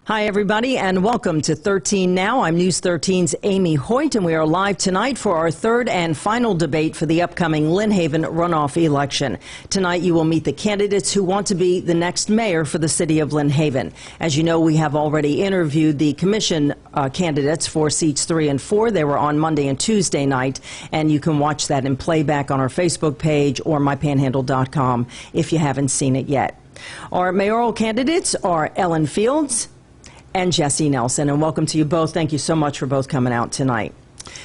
Hi, everybody, and welcome to 13 Now. I'm News 13's Amy Hoyt, and we are live tonight for our third and final debate for the upcoming Lynn Haven runoff election. Tonight, you will meet the candidates who want to be the next mayor for the city of Lynn Haven. As you know, we have already interviewed the commission candidates for seats 3 and 4. They were on Monday and Tuesday night, and you can watch that in playback on our Facebook page or mypanhandle.com if you haven't seen it yet. Our mayoral candidates are Ellyne Fields and Jesse Nelson, and welcome to you both. Thank you so much for both coming out tonight.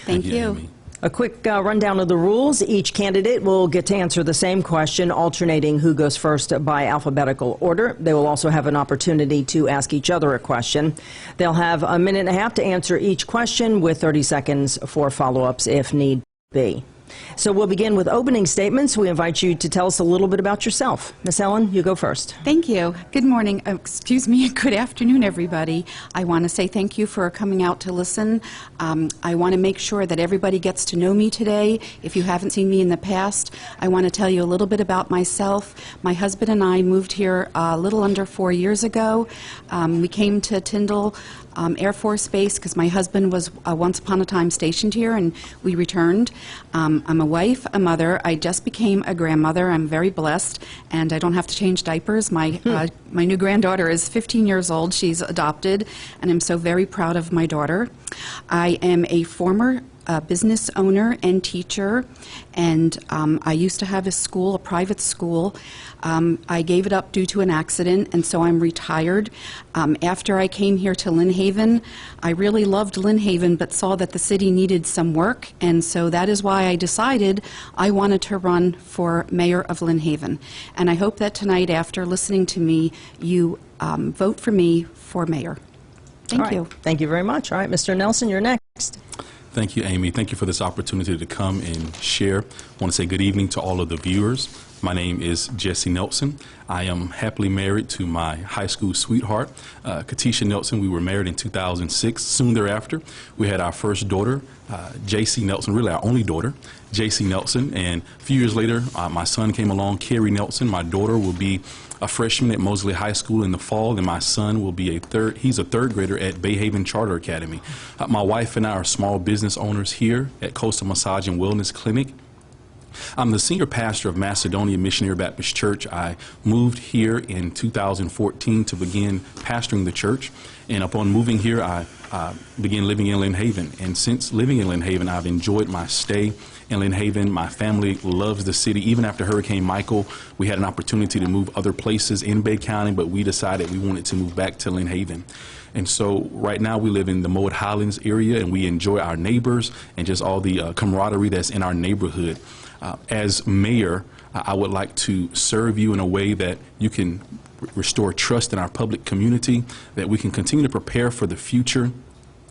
Thank you. A quick rundown of the rules. Each candidate will get to answer the same question, alternating who goes first by alphabetical order. They will also have an opportunity to ask each other a question. They'll have a minute and a half to answer each question with 30 seconds for follow-ups if need be. So we'll begin with opening statements. We invite you to tell us a little bit about yourself. Miss Ellyne, you go first. Thank you. Good morning. Good afternoon, everybody. I want to say thank you for coming out to listen. I want to make sure that everybody gets to know me today. If you haven't seen me in the past, I want to tell you a little bit about myself. My husband and I moved here a little under 4 years ago. We came to Tyndall Air Force Base because my husband was once upon a time stationed here, and we returned. I'm a wife, a mother. I just became a grandmother. I'm very blessed, and I don't have to change diapers. My new granddaughter is 15 years old. She's adopted, and I'm so very proud of my daughter. I am a former business owner and teacher, and I used to have a private school. I gave it up due to an accident, and so I'm retired. After I came here to Lynn Haven, I really loved Lynn Haven, but saw that the city needed some work, and so that is why I decided I wanted to run for mayor of Lynn Haven. And I hope that tonight, after listening to me, you vote for me for mayor. Thank you. Thank you very much. All right, Mr. Nelson, you're next. Thank you, Amy. Thank you for this opportunity to come and share. I want to say good evening to all of the viewers. My name is Jesse Nelson. I am happily married to my high school sweetheart, Katisha Nelson. We were married in 2006. Soon thereafter, we had our first daughter, JC Nelson, really our only daughter, JC Nelson. And a few years later, my son came along, Carrie Nelson. My daughter will be a freshman at Mosley High School in the fall, and my son will be he's a third grader at Bay Haven Charter Academy. My wife and I are small business owners here at Coastal Massage and Wellness Clinic. I'm the senior pastor of Macedonia Missionary Baptist Church. I moved here in 2014 to begin pastoring the church, and upon moving here, I began living in Lynn Haven. And since living in Lynn Haven, I've enjoyed my stay in Lynn Haven. My family loves the city. Even after Hurricane Michael, we had an opportunity to move other places in Bay County, but we decided we wanted to move back to Lynn Haven. And so right now we live in the Moat Highlands area, and we enjoy our neighbors and just all the camaraderie that's in our neighborhood. As mayor, I would like to serve you in a way that you can restore trust in our public community, that we can continue to prepare for the future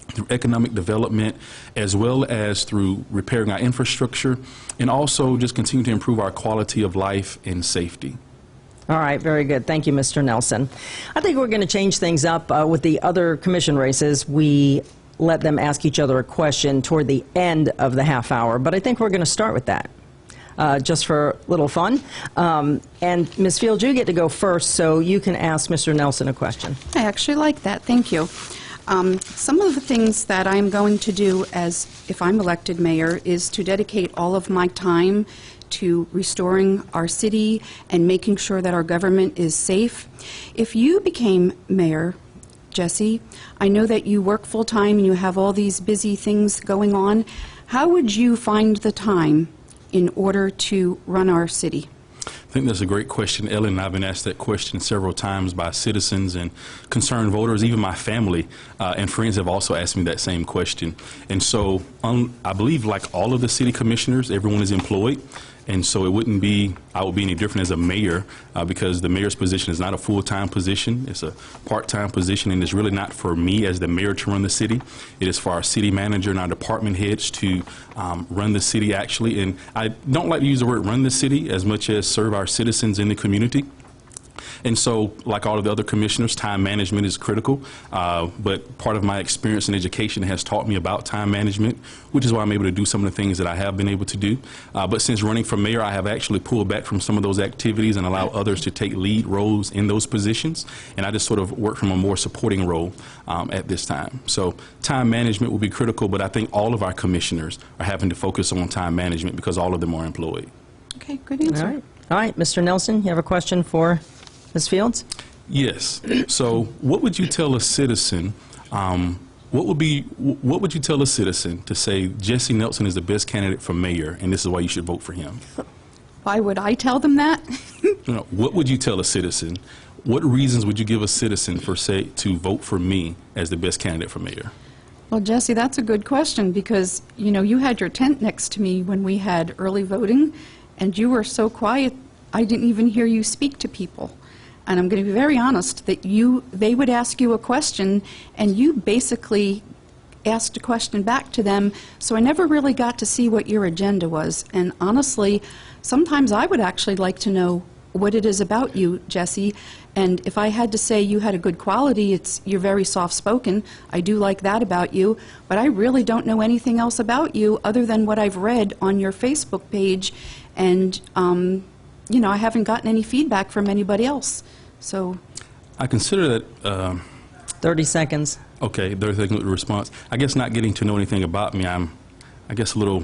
through economic development, as well as through repairing our infrastructure, and also just continue to improve our quality of life and safety. All right, very good. Thank you, Mr. Nelson. I think we're going to change things up with the other commission races. We let them ask each other a question toward the end of the half hour, but I think we're going to start with that. Just for a little fun. And Ms. Fields, you get to go first, so you can ask Mr. Nelson a question. I actually like that. Thank you. Some of the things that I'm going to do if I'm elected mayor is to dedicate all of my time to restoring our city and making sure that our government is safe. If you became mayor, Jesse, I know that you work full-time and you have all these busy things going on. How would you find the time in order to run our city? I think that's a great question, Ellen. I've been asked that question several times by citizens and concerned voters. Even my family and friends have also asked me that same question. And so I believe, like all of the city commissioners, everyone is employed. And so I would be any different as a mayor because the mayor's position is not a full-time position. It's a part-time position, and it's really not for me as the mayor to run the city. It is for our city manager and our department heads to run the city, actually. And I don't like to use the word run the city as much as serve our citizens in the community. And so, like all of the other commissioners, time management is critical, but part of my experience in education has taught me about time management, which is why I'm able to do some of the things that I have been able to do. But since running for mayor, I have actually pulled back from some of those activities and allow others to take lead roles in those positions, and I just sort of work from a more supporting role at this time. So time management will be critical, but I think all of our commissioners are having to focus on time management because all of them are employed. Okay, good answer. All right, Mr. Nelson, you have a question for Ms. Fields? Yes. So what would you tell a citizen, what would you tell a citizen to say Jesse Nelson is the best candidate for mayor and this is why you should vote for him? Why would I tell them that? What would you tell a citizen? What reasons would you give a citizen for, say, to vote for me as the best candidate for mayor? Well, Jesse, that's a good question because, you know, you had your tent next to me when we had early voting, and you were so quiet, I didn't even hear you speak to people. And I'm going to be very honest that they would ask you a question, and you basically asked a question back to them, so I never really got to see what your agenda was. And honestly, sometimes I would actually like to know what it is about you, Jesse. And if I had to say you had a good quality, you're very soft-spoken. I do like that about you, but I really don't know anything else about you other than what I've read on your Facebook page, and you know, I haven't gotten any feedback from anybody else. So I consider that 30 seconds. Okay, 30 seconds response. I guess not getting to know anything about me, I guess a little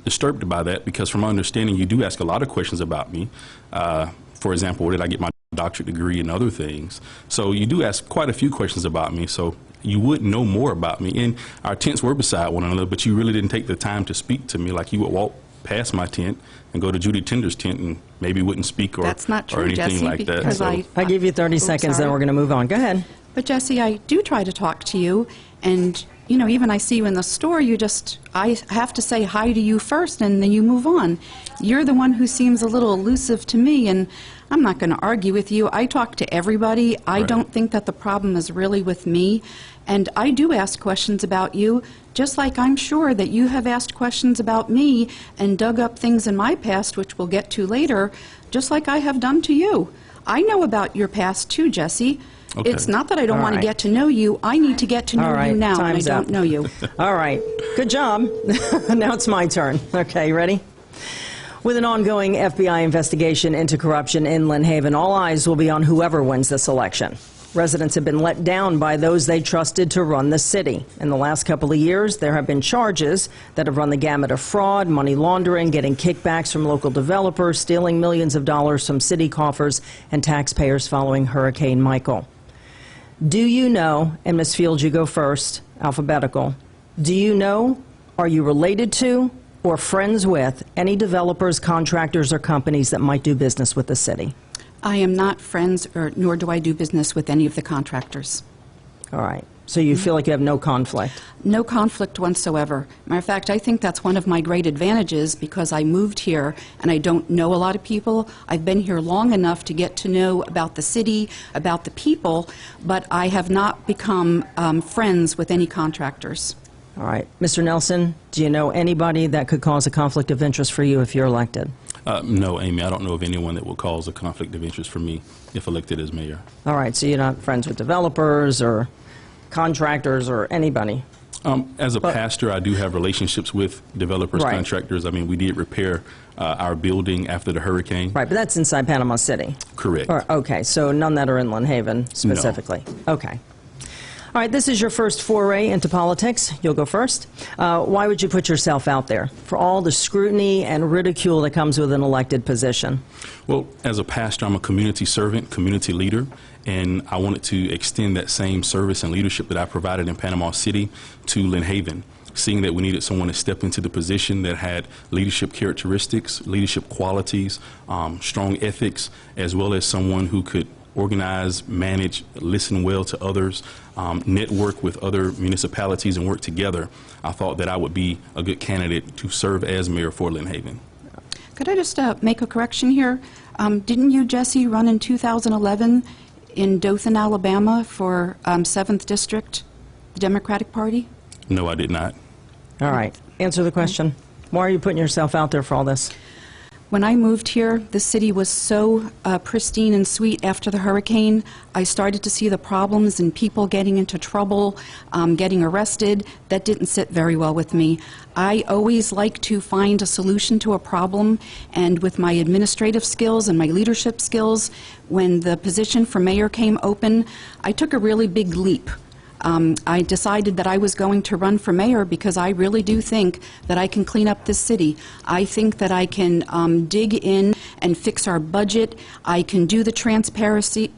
disturbed by that, because from my understanding, you do ask a lot of questions about me. For example, where did I get my doctorate degree and other things? So you do ask quite a few questions about me, so you would know more about me. And our tents were beside one another, but you really didn't take the time to speak to me. Like, you would walk past my tent and go to Judy Tender's tent and maybe wouldn't speak or, that's not true, or anything Jesse, like that. because So I give you 30 seconds, sorry. then we're going to move on. Go ahead. But Jesse, I do try to talk to you, and you know, even I see you in the store, I have to say hi to you first, and then you move on. You're the one who seems a little elusive to me, and I'm not going to argue with you. I talk to everybody. I Right. don't think that the problem is really with me, and I do ask questions about you, just like I'm sure that you have asked questions about me and dug up things in my past, which we'll get to later, just like I have done to you. I know about your past too, Jesse. Okay. It's not that I don't All want right. to get to know you. I need to get to know All right, you now, and I time's don't up. know you. All right. Good job. Now it's my turn. Okay, you ready? With an ongoing FBI investigation into corruption in Lynn Haven, all eyes will be on whoever wins this election. Residents have been let down by those they trusted to run the city. In the last couple of years, there have been charges that have run the gamut of fraud, money laundering, getting kickbacks from local developers, stealing millions of dollars from city coffers and taxpayers following Hurricane Michael. Do you know, and Ms. Fields, you go first, alphabetical, do you know, are you related to, or friends with any developers, contractors, or companies that might do business with the city? I am not friends, nor do I do business with any of the contractors. All right. So you feel like you have no conflict? No conflict whatsoever. Matter of fact, I think that's one of my great advantages because I moved here and I don't know a lot of people. I've been here long enough to get to know about the city, about the people, but I have not become friends with any contractors. All right. Mr. Nelson, do you know anybody that could cause a conflict of interest for you if you're elected? No, Amy, I don't know of anyone that will cause a conflict of interest for me if elected as mayor. All right. So you're not friends with developers or contractors or anybody? As a pastor, I do have relationships with developers, Right. contractors. I mean, we did repair our building after the hurricane. Right, but that's inside Panama City. Correct. Okay, so none that are in Lynn Haven specifically? No. Okay. All right, this is your first foray into politics. You'll go first. Why would you put yourself out there for all the scrutiny and ridicule that comes with an elected position? Well, as a pastor, I'm a community servant, community leader, and I wanted to extend that same service and leadership that I provided in Panama City to Lynn Haven, seeing that we needed someone to step into the position that had leadership characteristics, leadership qualities, strong ethics, as well as someone who could organize, manage, listen well to others, network with other municipalities and work together. I thought that I would be a good candidate to serve as mayor for Lynn Haven. Could I just make a correction here? Didn't you, Jesse, run in 2011 in Dothan, Alabama for 7th District, the Democratic Party? No, I did not. All right, answer the question. Why are you putting yourself out there for all this? When I moved here, the city was so pristine and sweet after the hurricane. I started to see the problems and people getting into trouble, getting arrested. That didn't sit very well with me. I always like to find a solution to a problem, and with my administrative skills and my leadership skills, when the position for mayor came open, I took a really big leap. I decided that I was going to run for mayor because I really do think that I can clean up this city. I think that I can dig in and fix our budget. I can do the transparency,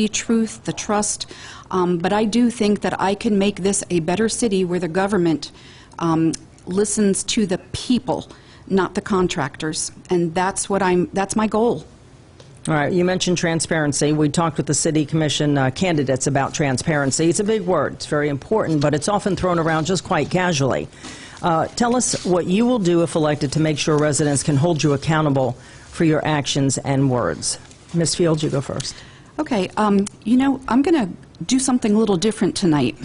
truth, the trust. But I do think that I can make this a better city where the government listens to the people, not the contractors. And that's my goal. All right, you mentioned transparency. We talked with the City Commission candidates about transparency. It's a big word. It's very important, but it's often thrown around just quite casually. Tell us what you will do if elected to make sure residents can hold you accountable for your actions and words. Ms. Fields, you go first. Okay, you know, I'm going to do something a little different tonight.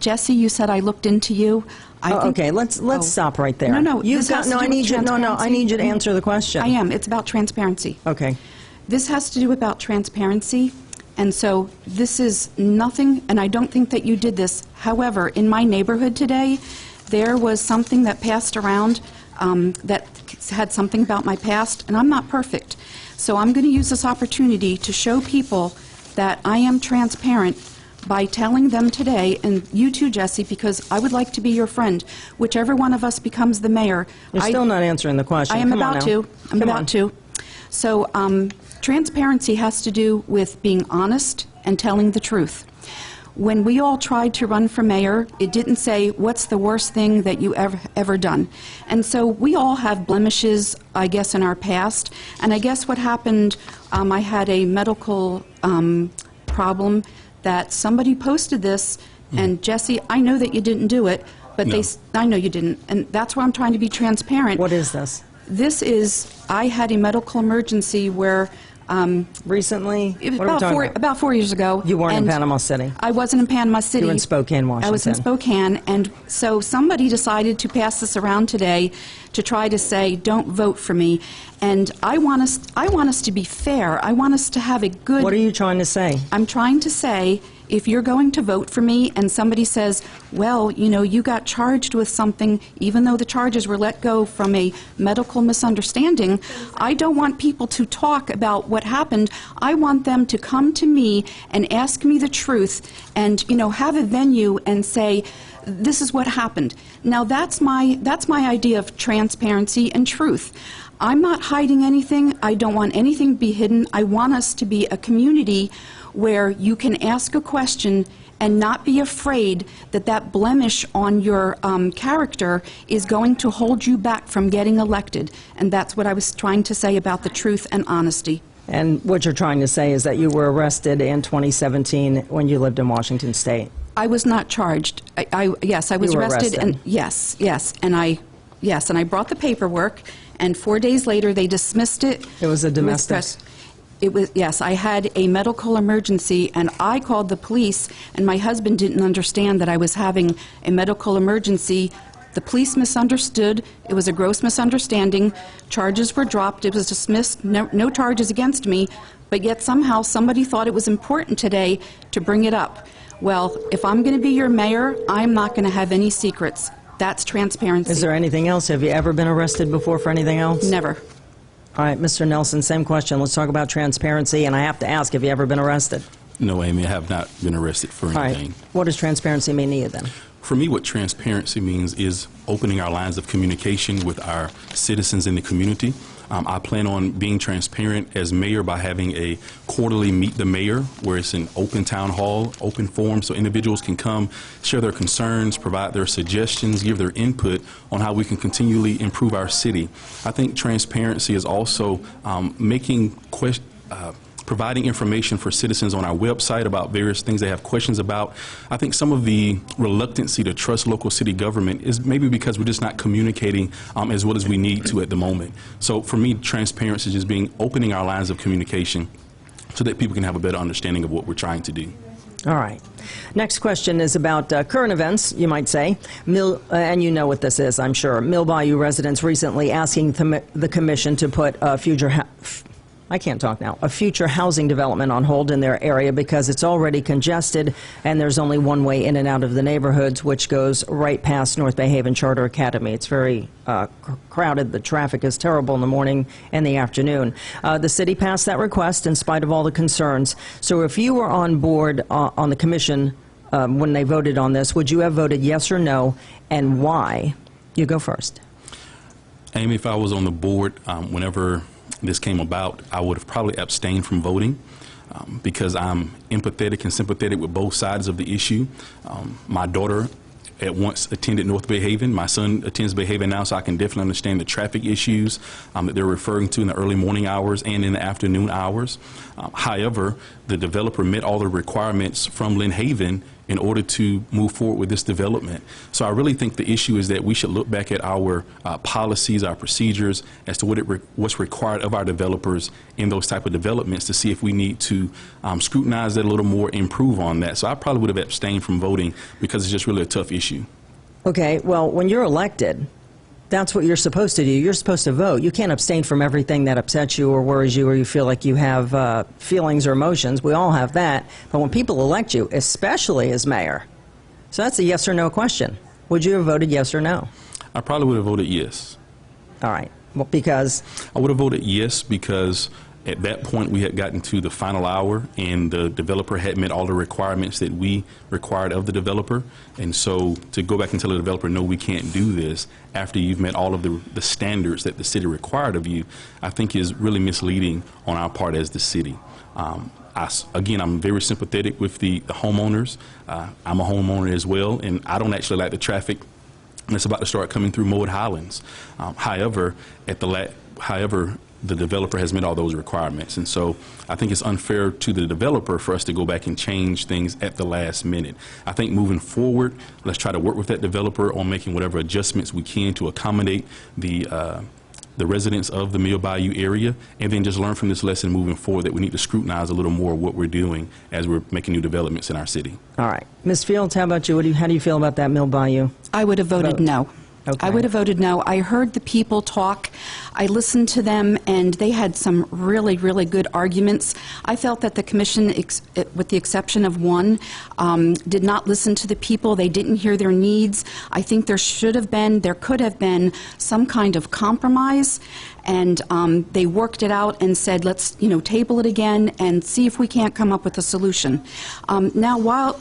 Jesse, you said I looked into you. Okay, let's stop right there. No, I need you to answer the question. I am. It's about transparency. Okay. This has to do about transparency, and so this is nothing, and I don't think that you did this. However, in my neighborhood today, there was something that passed around that had something about my past, and I'm not perfect. So I'm going to use this opportunity to show people that I am transparent by telling them today, and you too, Jesse, because I would like to be your friend. Whichever one of us becomes the mayor. You're still not answering the question. I am about to. I'm about to. So transparency has to do with being honest and telling the truth. When we all tried to run for mayor, it didn't say, what's the worst thing that you ever done? And so we all have blemishes, I guess, in our past. And I guess what happened, I had a medical problem that somebody posted this, and Jesse, I know that you didn't do it, but No. I know you didn't. And that's where I'm trying to be transparent. What is this? This is, I had a medical emergency where... Recently? It was What are we talking about 4 years ago. You weren't in and Panama City. I wasn't in Panama City. You were in Spokane, Washington. I was in Spokane, and so somebody decided to pass this around today to try to say, don't vote for me. And I want us to be fair. I want us to have a good... What are you trying to say? I'm trying to say, if you're going to vote for me and somebody says, well, you know, you got charged with something, even though the charges were let go from a medical misunderstanding, I don't want people to talk about what happened. I want them to come to me and ask me the truth and, you know, have a venue and say, this is what happened. Now, that's my idea of transparency and truth. I'm not hiding anything. I don't want anything to be hidden. I want us to be a community where you can ask a question and not be afraid that that blemish on your character is going to hold you back from getting elected. And that's what I was trying to say about the truth and honesty. And what you're trying to say is that you were arrested in 2017 when you lived in Washington State. I was not charged. Yes, I was You were arrested. arrested. And yes, and I brought the paperwork, and 4 days later they dismissed it. It was a domestic. It was, yes, I had a medical emergency, and I called the police, and my husband didn't understand that I was having a medical emergency. The police misunderstood. It was a gross misunderstanding. Charges were dropped. It was dismissed. No charges against me, but yet somehow somebody thought it was important today to bring it up. Well, if I'm going to be your mayor, I'm not going to have any secrets. That's transparency. Is there anything else? Have you ever been arrested before for anything else? Never. All right, Mr. Nelson, same question. Let's talk about transparency, and I have to ask, have you ever been arrested? No, Amy, I have not been arrested for All anything. right. What does transparency mean to you then? For me, what transparency means is opening our lines of communication with our citizens in the community. I plan on being transparent as mayor by having a quarterly Meet the Mayor, where it's an open town hall, open forum, so individuals can come, share their concerns, provide their suggestions, give their input on how we can continually improve our city. I think transparency is also providing information for citizens on our website about various things they have questions about. I think some of the reluctancy to trust local city government is maybe because we're just not communicating as well as we need to at the moment. So for me, transparency is just opening our lines of communication so that people can have a better understanding of what we're trying to do. All right. Next question is about current events, you might say. And you know what this is, I'm sure. Mill Bayou residents recently asking the commission to put a future housing development on hold in their area because it's already congested and there's only one way in and out of the neighborhoods, which goes right past North Bay Haven Charter Academy. It's very crowded. The traffic is terrible in the morning and the afternoon. The city passed that request in spite of all the concerns. So if you were on board on the commission when they voted on this, would you have voted yes or no, and why? You go first. Amy, if I was on the board whenever this came about, I would have probably abstained from voting because I'm empathetic and sympathetic with both sides of the issue. My daughter at once attended North Bay Haven. My son attends Bay Haven now, so I can definitely understand the traffic issues that they're referring to in the early morning hours and in the afternoon hours. However, the developer met all the requirements from Lynn Haven in order to move forward with this development. So I really think the issue is that we should look back at our policies, our procedures, as to what's required of our developers in those type of developments to see if we need to scrutinize that a little more, improve on that. So I probably would have abstained from voting because it's just really a tough issue. Okay, well, when you're elected, that's what you're supposed to do. You're supposed to vote. You can't abstain from everything that upsets you or worries you or you feel like you have feelings or emotions. We all have that. But when people elect you, especially as mayor, so that's a yes or no question. Would you have voted yes or no? I probably would have voted yes. All right. Well, because? I would have voted yes because at that point we had gotten to the final hour and the developer had met all the requirements that we required of the developer. And so to go back and tell the developer, no, we can't do this after you've met all of the standards that the city required of you, I think is really misleading on our part as the city. Again, I'm very sympathetic with the homeowners. I'm a homeowner as well, and I don't actually like the traffic that's about to start coming through Moed Highlands. However, the developer has met all those requirements, and so I think it's unfair to the developer for us to go back and change things at the last minute. I think moving forward, let's try to work with that developer on making whatever adjustments we can to accommodate the residents of the Mill Bayou area, and then just learn from this lesson moving forward that we need to scrutinize a little more what we're doing as we're making new developments in our city. All right. Ms. Fields, how about you? How do you feel about that Mill Bayou? I would have voted no. Okay. I would have voted no. I heard the people talk. I listened to them, and they had some really, really good arguments. I felt that the commission, with the exception of one, did not listen to the people. They didn't hear their needs. I think there could have been some kind of compromise, and they worked it out and said, let's, table it again and see if we can't come up with a solution. Now, while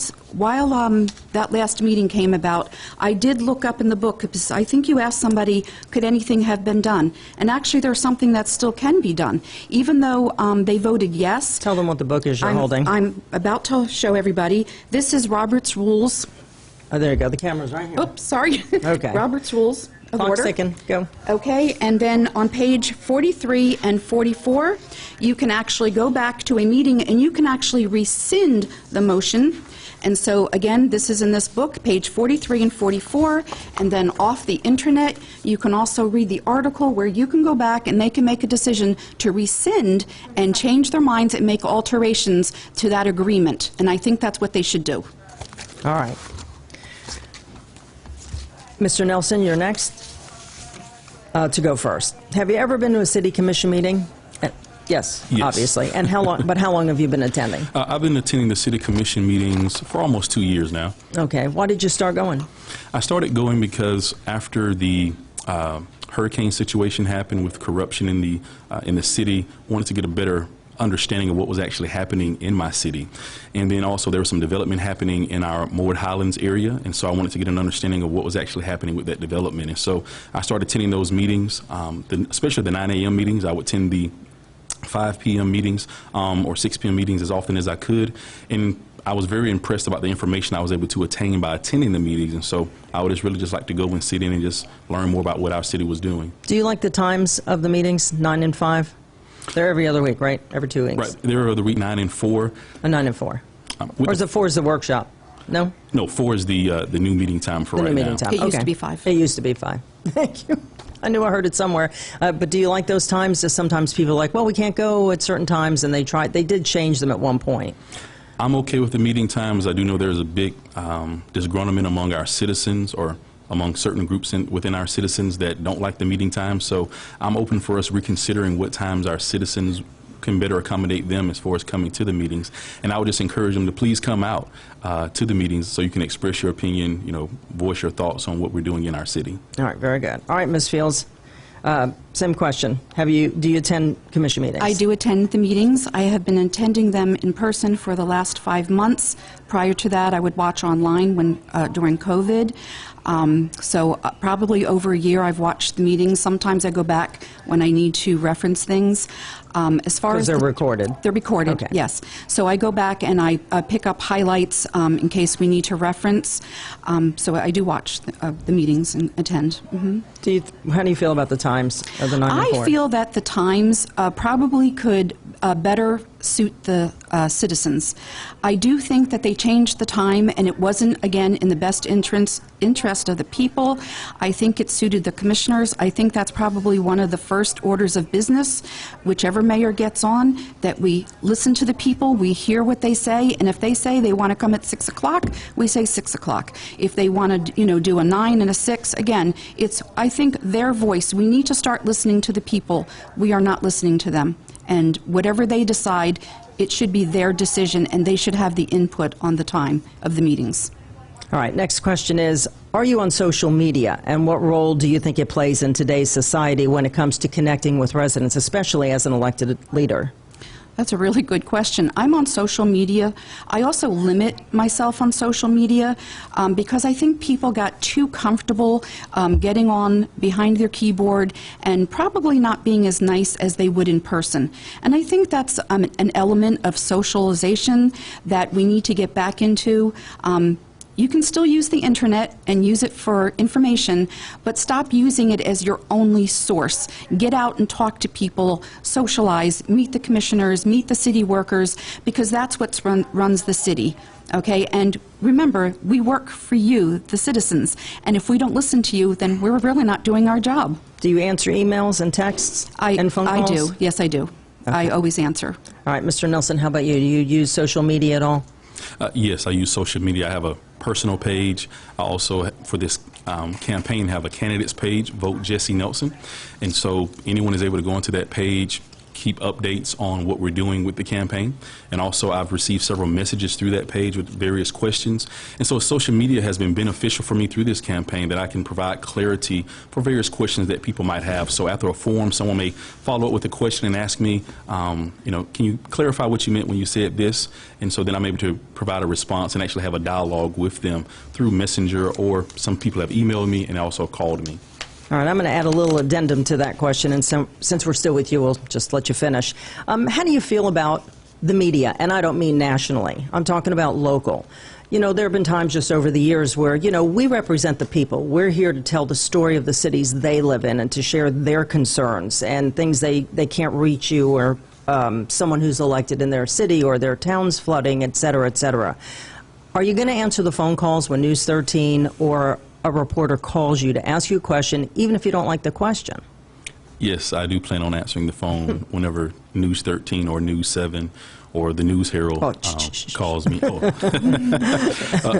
that last meeting came about, I did look up in the book, because I think you asked somebody, could anything have been done? And actually, there's something that still can be done. Even though they voted yes. Tell them what the book is you're holding. I'm about to show everybody. This is Robert's Rules. Oh, there you go. The camera's right here. Oops, sorry. Okay. Robert's Rules of Clock's Order. ticking. Go. Okay, and then on page 43 and 44, you can actually go back to a meeting and you can actually rescind the motion. And so, again, this is in this book, page 43 and 44, and then off the internet, you can also read the article where you can go back and they can make a decision to rescind and change their minds and make alterations to that agreement. And I think that's what they should do. All right. Mr. Nelson, you're next to go first. Have you ever been to a city commission meeting? Yes, obviously. And how long? But how long have you been attending? I've been attending the city commission meetings for almost 2 years now. Okay. Why did you start going? I started going because after the hurricane situation happened with corruption in the city, wanted to get a better understanding of what was actually happening in my city. And then also there was some development happening in our Moed Highlands area, and so I wanted to get an understanding of what was actually happening with that development. And so I started attending those meetings, especially the 9 a.m. meetings. I would attend the 5 p.m. meetings or 6 p.m. meetings as often as I could, and I was very impressed about the information I was able to attain by attending the meetings, and so I would just like to go and sit in and just learn more about what our city was doing. Do you like the times of the meetings, 9 and 5? They're every other week, right? Every 2 weeks? Right. They're every other week, 9 and 4. 9 and 4. Or is it 4 is the workshop? No? No, 4 is the new meeting time for right now. The new meeting time. It used to be 5. It used to be 5. Thank you. I knew I heard it somewhere. But do you like those times? Sometimes people are like, well, we can't go at certain times, and they did change them at one point. I'm okay with the meeting times. I do know there's a big disgruntlement among our citizens, or among certain groups within our citizens, that don't like the meeting times. So I'm open for us reconsidering what times our citizens can better accommodate them as far as coming to the meetings. And I would just encourage them to please come out to the meetings so you can express your opinion, voice your thoughts on what we're doing in our city. All right, very good. All right, Ms. Fields, same question. Do you attend commission meetings? I do attend the meetings. I have been attending them in person for the last 5 months. Prior to that, I would watch online during COVID. So probably over a year I've watched the meetings. Sometimes I go back when I need to reference things. As far as they're recorded. They're recorded, okay. Yes. So I go back and I pick up highlights in case we need to reference. So I do watch the meetings and attend. Mm-hmm. How do you feel about the times of the 9 to 4? I feel that the times probably could better suit the citizens. I do think that they changed the time, and it wasn't, again, in the best interest of the people. I think it suited the commissioners. I think that's probably one of the first orders of business, whichever mayor gets on, that we listen to the people, we hear what they say, and if they say they want to come at 6 o'clock, we say 6 o'clock. If they want to, do a 9 and a 6, again, it's, I think, their voice. We need to start listening to the people. We are not listening to them. And whatever they decide, it should be their decision, and they should have the input on the time of the meetings. All right, next question is, are you on social media, and what role do you think it plays in today's society when it comes to connecting with residents, especially as an elected leader? That's a really good question. I'm on social media. I also limit myself on social media because I think people got too comfortable getting on behind their keyboard and probably not being as nice as they would in person. And I think that's an element of socialization that we need to get back into. You can still use the internet and use it for information, but stop using it as your only source. Get out and talk to people, socialize, meet the commissioners, meet the city workers, because that's what runs the city. Okay, and remember, we work for you, the citizens, and if we don't listen to you, then we're really not doing our job. Do you answer emails and texts and phone calls? I do. Yes, I do. Okay. I always answer. All right, Mr. Nelson, how about you? Do you use social media at all? Yes, I use social media. I have a personal page. I also, for this campaign, have a candidates page, Vote Jesse Nelson. And so anyone is able to go into that page, keep updates on what we're doing with the campaign. And also I've received several messages through that page with various questions. And so social media has been beneficial for me through this campaign, that I can provide clarity for various questions that people might have. So after a forum, someone may follow up with a question and ask me, can you clarify what you meant when you said this? And so then I'm able to provide a response and actually have a dialogue with them through Messenger, or some people have emailed me and also called me. All right, I'm going to add a little addendum to that question, and since we're still with you, we'll just let you finish. How do you feel about the media? And I don't mean nationally. I'm talking about local. There have been times just over the years where, we represent the people. We're here to tell the story of the cities they live in and to share their concerns and things they can't reach you, or someone who's elected in their city or their town's flooding, et cetera, et cetera. Are you going to answer the phone calls when News 13 or a reporter calls you to ask you a question, even if you don't like the question? Yes, I do plan on answering the phone whenever News 13 or News 7 or the News Herald calls me.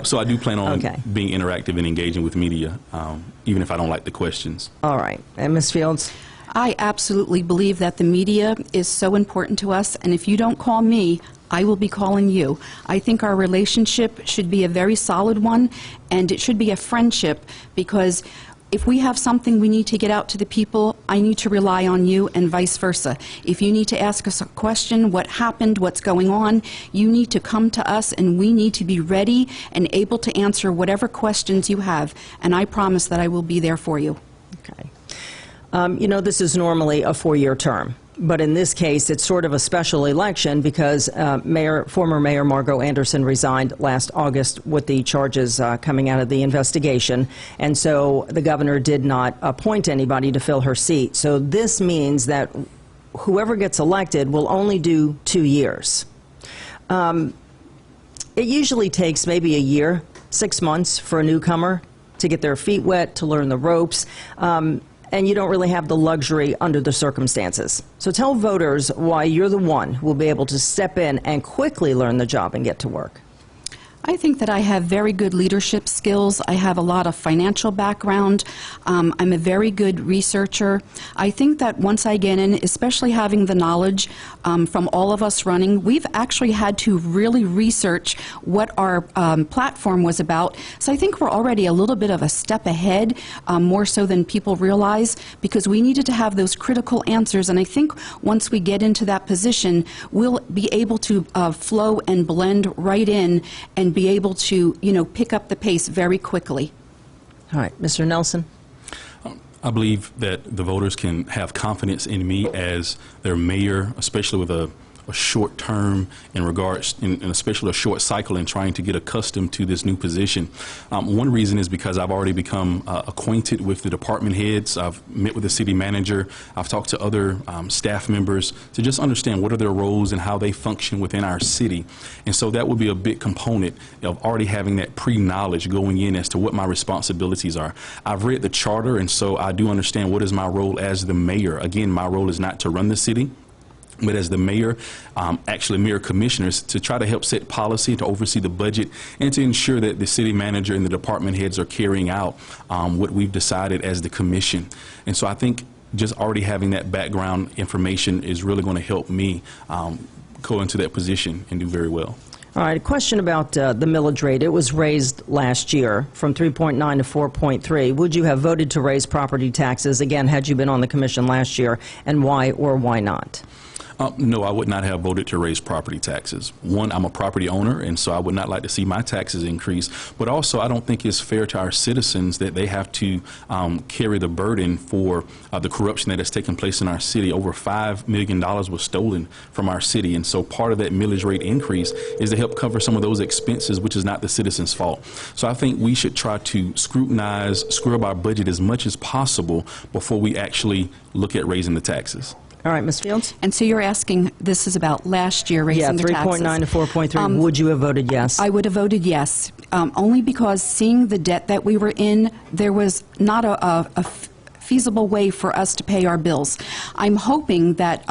So I do plan on being interactive and engaging with media, even if I don't like the questions. All right. And Ms. Fields? I absolutely believe that the media is so important to us, and if you don't call me, I will be calling you. I think our relationship should be a very solid one, and it should be a friendship, because if we have something we need to get out to the people, I need to rely on you, and vice versa. If you need to ask us a question, what happened, what's going on, you need to come to us, and we need to be ready and able to answer whatever questions you have, and I promise that I will be there for you. Okay. This is normally a 4-year term. But in this case, it's sort of a special election because former Mayor Margot Anderson resigned last August with the charges coming out of the investigation. And so the governor did not appoint anybody to fill her seat. So this means that whoever gets elected will only do 2 years. It usually takes maybe a year, 6 months for a newcomer to get their feet wet, to learn the ropes. and you don't really have the luxury under the circumstances. So tell voters why you're the one who will be able to step in and quickly learn the job and get to work. I think that I have very good leadership skills. I have a lot of financial background. I'm a very good researcher. I think that once I get in, especially having the knowledge from all of us running, we've actually had to really research what our platform was about. So I think we're already a little bit of a step ahead, more so than people realize, because we needed to have those critical answers. And I think once we get into that position, we'll be able to flow and blend right in and be able to, pick up the pace very quickly. All right, Mr. Nelson. I believe that the voters can have confidence in me as their mayor, especially with a short term in regards, and especially a short cycle in trying to get accustomed to this new position. One reason is because I've already become acquainted with the department heads. I've met with the city manager. I've talked to other staff members to just understand what are their roles and how they function within our city. And so that would be a big component of already having that pre-knowledge going in as to what my responsibilities are. I've read the charter, and so I do understand what is my role as the mayor. Again, my role is not to run the city, but as the mayor, actually mayor commissioners, to try to help set policy, to oversee the budget, and to ensure that the city manager and the department heads are carrying out what we've decided as the commission. And so I think just already having that background information is really going to help me go into that position and do very well. All right, a question about the millage rate. It was raised last year from 3.9 to 4.3. Would you have voted to raise property taxes, again, had you been on the commission last year, and why or why not? No, I would not have voted to raise property taxes. One, I'm a property owner, and so I would not like to see my taxes increase. But also, I don't think it's fair to our citizens that they have to carry the burden for the corruption that has taken place in our city. Over $5 million was stolen from our city, and so part of that millage rate increase is to help cover some of those expenses, which is not the citizens' fault. So I think we should try to scrutinize, scrub our budget as much as possible before we actually look at raising the taxes. All right, Ms. Fields. And so you're asking, this is about last year raising the taxes. Yeah, 3.9 to 4.3. Would you have voted yes? I would have voted yes, only because seeing the debt that we were in, there was not a feasible way for us to pay our bills. I'm hoping that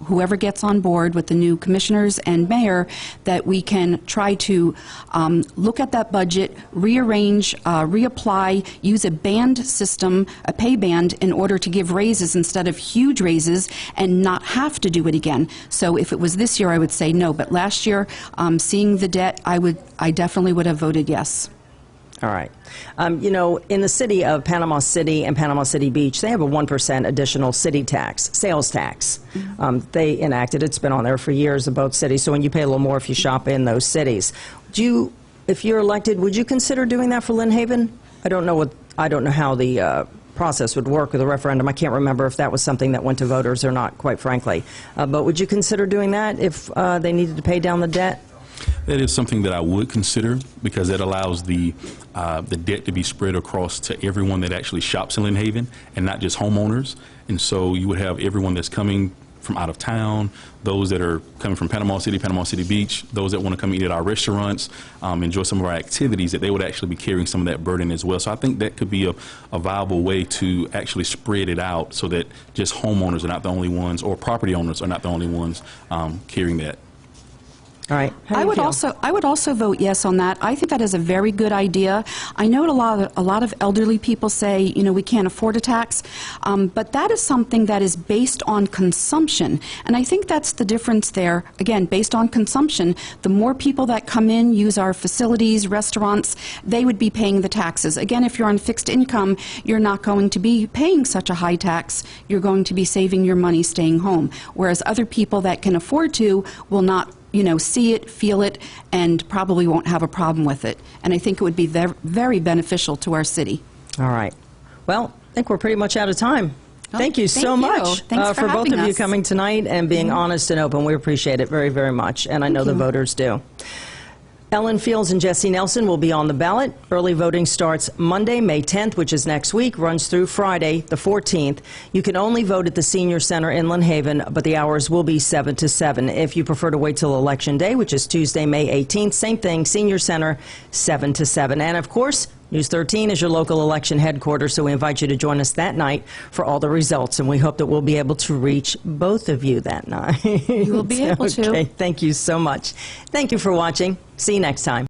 whoever gets on board with the new commissioners and mayor, that we can try to look at that budget, rearrange, reapply, use a band system, a pay band, in order to give raises instead of huge raises and not have to do it again. So if it was this year, I would say no. But last year, seeing the debt, I definitely would have voted yes. All right. In the city of Panama City and Panama City Beach, they have a 1% additional city tax, sales tax. They enacted it. It's been on there for years in both cities. So when you pay a little more if you shop in those cities, if you're elected, would you consider doing that for Lynn Haven? I don't know how the process would work with a referendum. I can't remember if that was something that went to voters or not, quite frankly. But would you consider doing that if they needed to pay down the debt? That is something that I would consider, because that allows the debt to be spread across to everyone that actually shops in Lynn Haven and not just homeowners. And so you would have everyone that's coming from out of town, those that are coming from Panama City Beach, those that want to come eat at our restaurants, enjoy some of our activities, that they would actually be carrying some of that burden as well. So I think that could be a viable way to actually spread it out so that just homeowners are not the only ones, or property owners are not the only ones carrying that. All right. I would also vote yes on that. I think that is a very good idea. I know a lot of elderly people say, we can't afford a tax, but that is something that is based on consumption, and I think that's the difference there. Again, based on consumption, the more people that come in, use our facilities, restaurants, they would be paying the taxes. Again, if you're on fixed income, you're not going to be paying such a high tax. You're going to be saving your money staying home, whereas other people that can afford to will not see it, feel it, and probably won't have a problem with it. And I think it would be very beneficial to our city. All right. Well, I think we're pretty much out of time. Thank you so much for both of you us. coming tonight and being honest and open. We appreciate it very, very much, and I know the voters do. Ellyne Fields and Jesse Nelson will be on the ballot. Early voting starts Monday, May 10th, which is next week, runs through Friday, the 14th. You can only vote at the Senior Center in Lynn Haven, but the hours will be 7 to 7. If you prefer to wait till Election Day, which is Tuesday, May 18th, same thing, Senior Center, 7 to 7. And, of course, News 13 is your local election headquarters, so we invite you to join us that night for all the results, and we hope that we'll be able to reach both of you that night. You will be able to. Okay, thank you so much. Thank you for watching. See you next time.